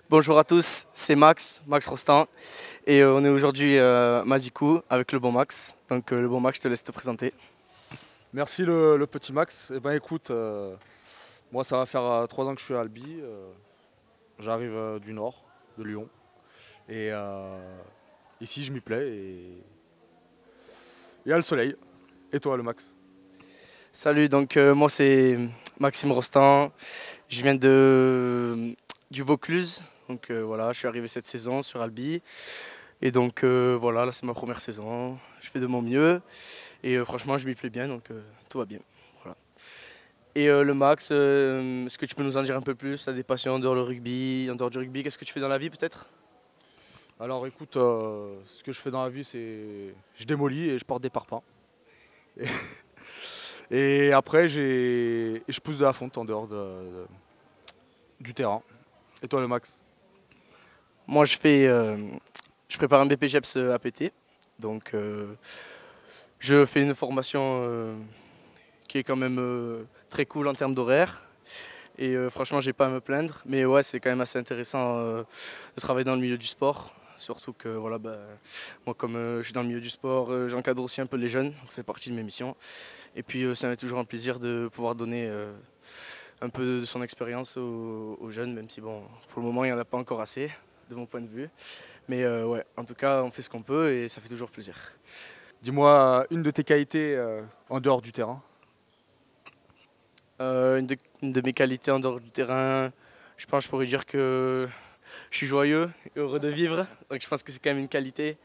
Bonjour à tous, c'est Max Rostand, et on est aujourd'hui à Mazicou avec le bon Max. Donc le bon Max, je te laisse te présenter. Merci le petit Max. Eh ben écoute, moi ça va faire 3 ans que je suis à Albi. J'arrive du nord, de Lyon. Et ici je m'y plais et il y a le soleil. Et toi le Max? Salut, donc moi c'est Maxime Rostand, je viens du Vaucluse, donc voilà, je suis arrivé cette saison sur Albi. Et donc voilà, là c'est ma première saison, je fais de mon mieux, et franchement je m'y plais bien, donc tout va bien. Voilà. Et le Max, est-ce que tu peux nous en dire un peu plus? Tu as des passions en dehors le rugby, en dehors du rugby, qu'est-ce que tu fais dans la vie peut-être? Alors écoute, ce que je fais dans la vie c'est je démolis et je porte des parpaings. Et après je pousse de la fonte en dehors du terrain. Et toi le Max? Moi je prépare un BPGEPS APT, donc je fais une formation qui est quand même très cool en termes d'horaire. Et franchement, j'ai pas à me plaindre. Mais ouais, c'est quand même assez intéressant de travailler dans le milieu du sport. Surtout que voilà, moi, comme je suis dans le milieu du sport, j'encadre aussi un peu les jeunes. C'est partie de mes missions. Et puis, ça m'est toujours un plaisir de pouvoir donner un peu de son expérience aux jeunes, même si, bon, pour le moment, il n'y en a pas encore assez, de mon point de vue. Mais ouais, en tout cas, on fait ce qu'on peut et ça fait toujours plaisir. Dis-moi une de tes qualités en dehors du terrain. Une de mes qualités en dehors du terrain, je pense que je pourrais dire que je suis joyeux et heureux de vivre. Donc je pense que c'est quand même une qualité.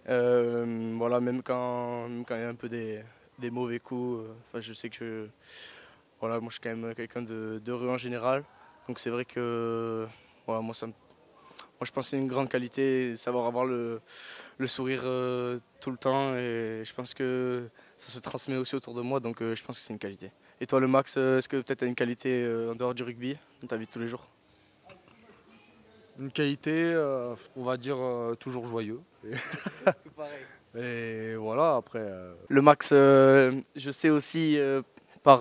Voilà, même quand il y a un peu des mauvais coups, enfin, je sais que voilà, moi je suis quand même quelqu'un d'heureux en général. Donc c'est vrai que voilà, moi je pense que c'est une grande qualité, savoir avoir le sourire tout le temps. Et je pense que ça se transmet aussi autour de moi, donc je pense que c'est une qualité. Et toi le Max, est-ce que peut-être tu as une qualité en dehors du rugby, dans ta vie de tous les jours? Une qualité, on va dire toujours joyeux. Tout pareil. Et voilà, après. Le Max, je sais aussi par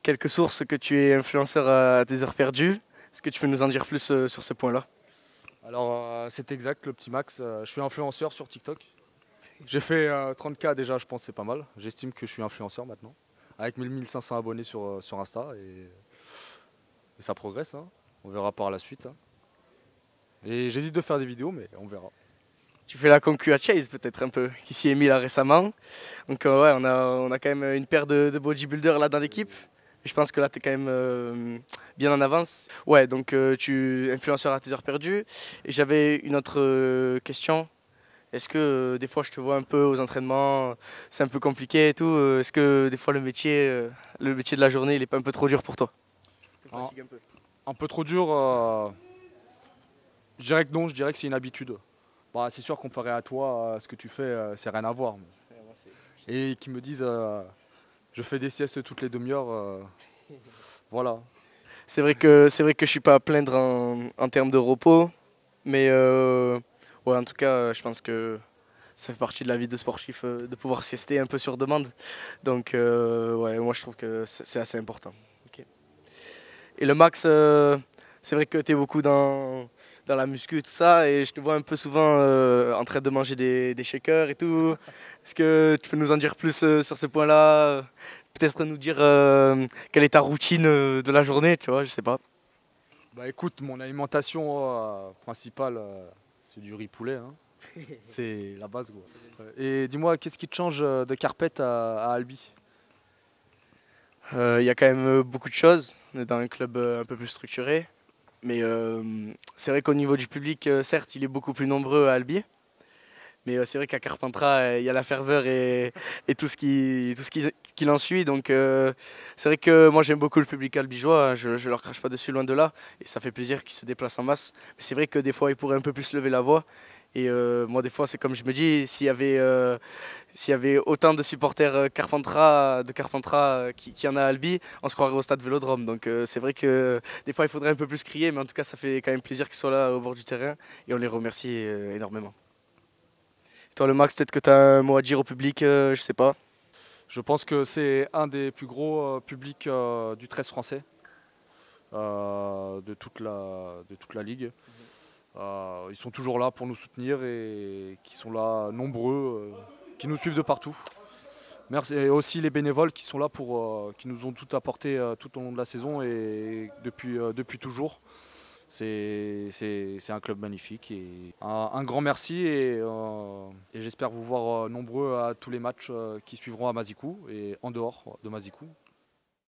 quelques sources que tu es influenceur à tes heures perdues. Est-ce que tu peux nous en dire plus sur ce point-là? Alors, c'est exact, le petit Max. Je suis influenceur sur TikTok. J'ai fait 30K déjà, je pense que c'est pas mal. J'estime que je suis influenceur maintenant. Avec 1500 abonnés sur Insta. Et ça progresse, hein. On verra par la suite, hein. Et j'hésite de faire des vidéos, mais on verra. Tu fais la concu à Chase peut-être un peu, qui s'y est mis là récemment. Donc ouais, on a quand même une paire de bodybuilders là dans l'équipe. Et je pense que là, tu es quand même bien en avance. Ouais, donc tu es influenceur à tes heures perdues. Et j'avais une autre question. Est-ce que des fois je te vois un peu aux entraînements, c'est un peu compliqué et tout. Est-ce que des fois le métier de la journée, il est pas un peu trop dur pour toi? Ça te Un, fatigue un peu. un peu trop dur, je dirais que non, je dirais que c'est une habitude. Bah, c'est sûr, comparé à toi, ce que tu fais, c'est rien à voir. Ouais, moi, Et qui me disent, je fais des siestes toutes les demi-heures, voilà. c'est vrai que je suis pas à plaindre en termes de repos, mais ouais, en tout cas, je pense que ça fait partie de la vie de sportif de pouvoir siester un peu sur demande. Donc ouais, moi je trouve que c'est assez important. Ok. Et le max, c'est vrai que tu es beaucoup dans la muscu et tout ça, et je te vois un peu souvent en train de manger des shakers et tout. Est-ce que tu peux nous en dire plus sur ce point-là? Peut-être nous dire quelle est ta routine de la journée, tu vois, je sais pas. Bah écoute, mon alimentation principale, c'est du riz poulet, hein. C'est la base, quoi. Et dis-moi, qu'est-ce qui te change de Carpette à Albi? Il y a quand même beaucoup de choses. On est dans un club un peu plus structuré. Mais c'est vrai qu'au niveau du public, certes, il est beaucoup plus nombreux à Albi. Mais c'est vrai qu'à Carpentras, il y a la ferveur et qui en suit. Donc c'est vrai que moi j'aime beaucoup le public albigeois, hein, je leur crache pas dessus loin de là. Et ça fait plaisir qu'ils se déplacent en masse. Mais c'est vrai que des fois ils pourraient un peu plus lever la voix. Et moi des fois c'est comme je me dis, s'il y avait autant de supporters de Carpentras qui y en a à Albi, on se croirait au stade Vélodrome. Donc c'est vrai que des fois il faudrait un peu plus crier, mais en tout cas ça fait quand même plaisir qu'ils soient là au bord du terrain. Et on les remercie énormément. Toi, le Max, peut-être que tu as un mot à dire au public, je sais pas. Je pense que c'est un des plus gros publics du 13 français. de toute la ligue. Ils sont toujours là pour nous soutenir et qui sont là nombreux, qui nous suivent de partout. Merci. Et aussi les bénévoles qui sont là qui nous ont tout apporté tout au long de la saison et depuis toujours. C'est un club magnifique et un grand merci et j'espère vous voir nombreux à tous les matchs qui suivront à Mazikou et en dehors de Mazikou.